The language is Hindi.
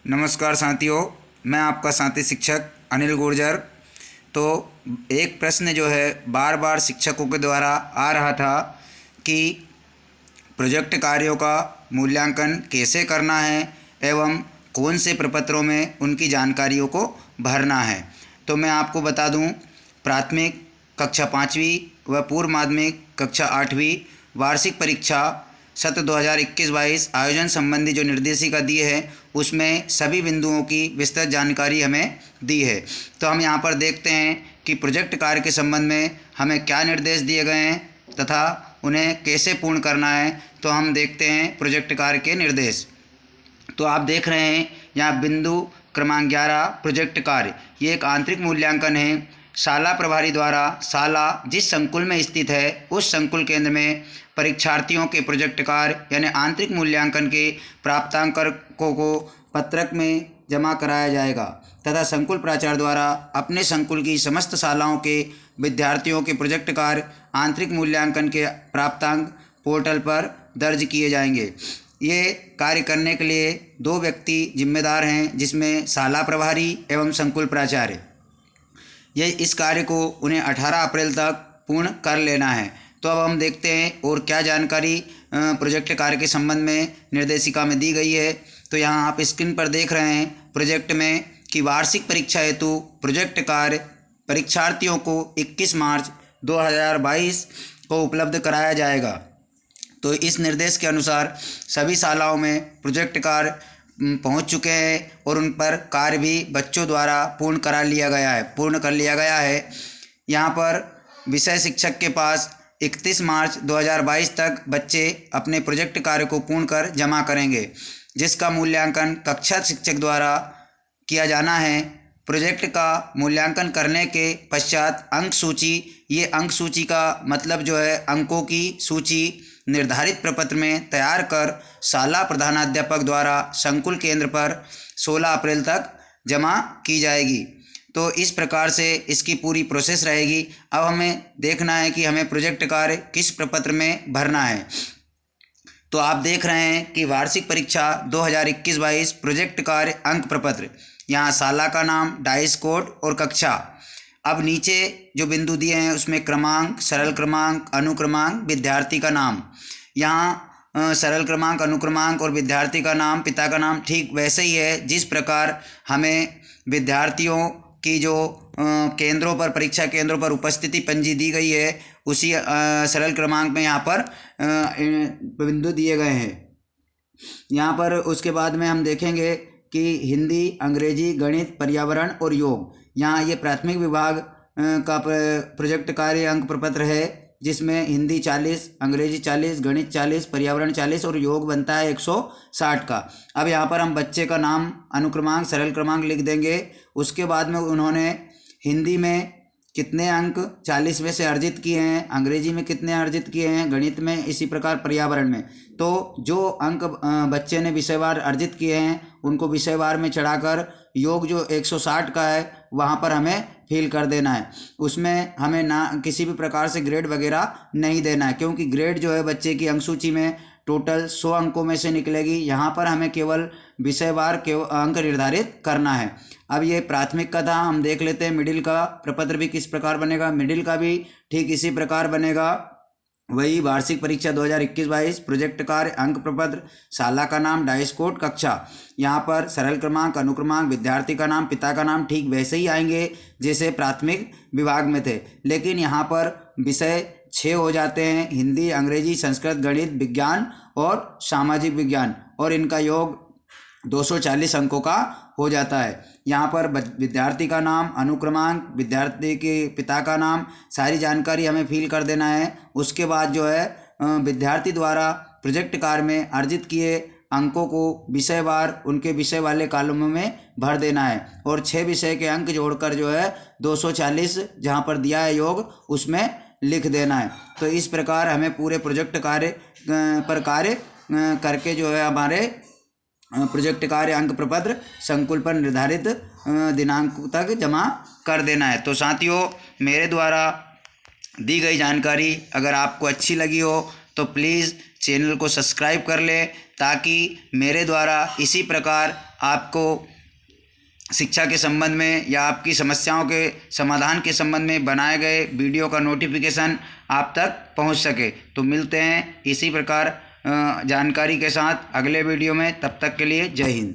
नमस्कार साथियों, मैं आपका साथी शिक्षक अनिल गुर्जर। तो एक प्रश्न जो है बार बार शिक्षकों के द्वारा आ रहा था कि प्रोजेक्ट कार्यों का मूल्यांकन कैसे करना है एवं कौन से प्रपत्रों में उनकी जानकारियों को भरना है। तो मैं आपको बता दूं, प्राथमिक कक्षा 5वीं व पूर्व माध्यमिक कक्षा 8वीं वार्षिक परीक्षा सत्र 2021-22 आयोजन संबंधी जो निर्देशिका दी है उसमें सभी बिंदुओं की विस्तृत जानकारी हमें दी है। तो हम यहाँ पर देखते हैं कि प्रोजेक्ट कार्य के संबंध में हमें क्या निर्देश दिए गए हैं तथा उन्हें कैसे पूर्ण करना है। तो हम देखते हैं प्रोजेक्ट कार्य के निर्देश। तो आप देख रहे हैं यहाँ बिंदु क्रमांक 11 प्रोजेक्ट कार्य, ये एक आंतरिक मूल्यांकन है। शाला प्रभारी द्वारा शाला जिस संकुल में स्थित है उस संकुल केंद्र में परीक्षार्थियों के प्रोजेक्ट कार्य यानी आंतरिक मूल्यांकन के प्राप्तांकों को पत्रक में जमा कराया जाएगा तथा संकुल प्राचार्य द्वारा अपने संकुल की समस्त शालाओं के विद्यार्थियों के प्रोजेक्ट कार्य आंतरिक मूल्यांकन के प्राप्तांक पोर्टल पर दर्ज किए जाएंगे। ये कार्य करने के लिए 2 व्यक्ति जिम्मेदार हैं, जिसमें शाला प्रभारी एवं संकुल प्राचार्य। ये इस कार्य को उन्हें 18 अप्रैल तक पूर्ण कर लेना है। तो अब हम देखते हैं और क्या जानकारी प्रोजेक्ट कार्य के संबंध में निर्देशिका में दी गई है। तो यहाँ आप स्क्रीन पर देख रहे हैं प्रोजेक्ट में कि वार्षिक परीक्षा हेतु प्रोजेक्ट कार्य परीक्षार्थियों को 21 मार्च 2022 को उपलब्ध कराया जाएगा। तो इस निर्देश के अनुसार सभी शालाओं में प्रोजेक्ट कार्य पहुंच चुके हैं और उन पर कार्य भी बच्चों द्वारा पूर्ण कर लिया गया है। यहाँ पर विषय शिक्षक के पास 31 मार्च 2022 तक बच्चे अपने प्रोजेक्ट कार्य को पूर्ण कर जमा करेंगे, जिसका मूल्यांकन कक्षा शिक्षक द्वारा किया जाना है। प्रोजेक्ट का मूल्यांकन करने के पश्चात अंक सूची, ये अंक सूची का मतलब जो है अंकों की सूची निर्धारित प्रपत्र में तैयार कर शाला प्रधानाध्यापक द्वारा संकुल केंद्र पर 16 अप्रैल तक जमा की जाएगी। तो इस प्रकार से इसकी पूरी प्रोसेस रहेगी। अब हमें देखना है कि हमें प्रोजेक्ट कार्य किस प्रपत्र में भरना है। तो आप देख रहे हैं कि वार्षिक परीक्षा 2021-22 प्रोजेक्ट कार्य अंक प्रपत्र, यहाँ शाला का नाम, डाइस कोड और कक्षा। अब नीचे जो बिंदु दिए हैं उसमें क्रमांक, सरल क्रमांक, अनुक्रमांक, विद्यार्थी का नाम। यहाँ सरल क्रमांक, अनुक्रमांक और विद्यार्थी का नाम, पिता का नाम ठीक वैसे ही है जिस प्रकार हमें विद्यार्थियों की जो केंद्रों पर, परीक्षा केंद्रों पर उपस्थिति पंजी दी गई है, उसी सरल क्रमांक में यहाँ पर बिंदु दिए गए हैं। यहाँ पर उसके बाद में हम देखेंगे कि हिंदी, अंग्रेजी, गणित, पर्यावरण और योग, यहाँ ये प्राथमिक विभाग का प्रोजेक्ट कार्य अंक प्रपत्र है, जिसमें हिंदी 40, अंग्रेजी 40, गणित 40, पर्यावरण 40 और योग बनता है 160 का। अब यहाँ पर हम बच्चे का नाम, अनुक्रमांक, सरल क्रमांक लिख देंगे। उसके बाद में उन्होंने हिंदी में कितने अंक 40 में से अर्जित किए हैं, अंग्रेजी में कितने अर्जित किए हैं, गणित में, इसी प्रकार पर्यावरण में। तो जो अंक बच्चे ने विषयवार अर्जित किए हैं उनको विषयवार में चढ़ाकर योग जो 160 का है वहाँ पर हमें फिल कर देना है। उसमें हमें ना किसी भी प्रकार से ग्रेड वगैरह नहीं देना है, क्योंकि ग्रेड जो है बच्चे की अंक सूची में टोटल 100 अंकों में से निकलेगी। यहाँ पर हमें केवल विषयवार के अंक निर्धारित करना है। अब ये प्राथमिक का था, हम देख लेते हैं मिडिल का प्रपत्र भी किस प्रकार बनेगा। मिडिल का भी ठीक इसी प्रकार बनेगा, वही वार्षिक परीक्षा 2021-22 प्रोजेक्ट कार्य अंक प्रपत्र, शाला का नाम, डाइस कोड, कक्षा। यहाँ पर सरल क्रमांक, अनुक्रमांक, विद्यार्थी का नाम, पिता का नाम ठीक वैसे ही आएंगे जैसे प्राथमिक विभाग में थे, लेकिन यहाँ पर विषय 6 हो जाते हैं, हिंदी, अंग्रेजी, संस्कृत, गणित, विज्ञान और सामाजिक विज्ञान, और इनका योग 240 अंकों का हो जाता है। यहाँ पर विद्यार्थी का नाम, अनुक्रमांक, विद्यार्थी के पिता का नाम, सारी जानकारी हमें फिल कर देना है। उसके बाद जो है विद्यार्थी द्वारा प्रोजेक्ट कार्य में अर्जित किए अंकों को विषयवार उनके विषय वाले कॉलम में भर देना है और 6 विषय के अंक जोड़कर जो है 240 जहाँ पर दिया है योग उसमें लिख देना है। तो इस प्रकार हमें पूरे प्रोजेक्ट कार्य पर कार्य करके जो है हमारे प्रोजेक्ट कार्य अंक प्रपत्र संकुल पर निर्धारित दिनांक तक जमा कर देना है। तो साथियों, मेरे द्वारा दी गई जानकारी अगर आपको अच्छी लगी हो तो प्लीज़ चैनल को सब्सक्राइब कर लें, ताकि मेरे द्वारा इसी प्रकार आपको शिक्षा के संबंध में या आपकी समस्याओं के समाधान के संबंध में बनाए गए वीडियो का नोटिफिकेशन आप तक पहुंच सके। तो मिलते हैं इसी प्रकार जानकारी के साथ अगले वीडियो में। तब तक के लिए जय हिंद।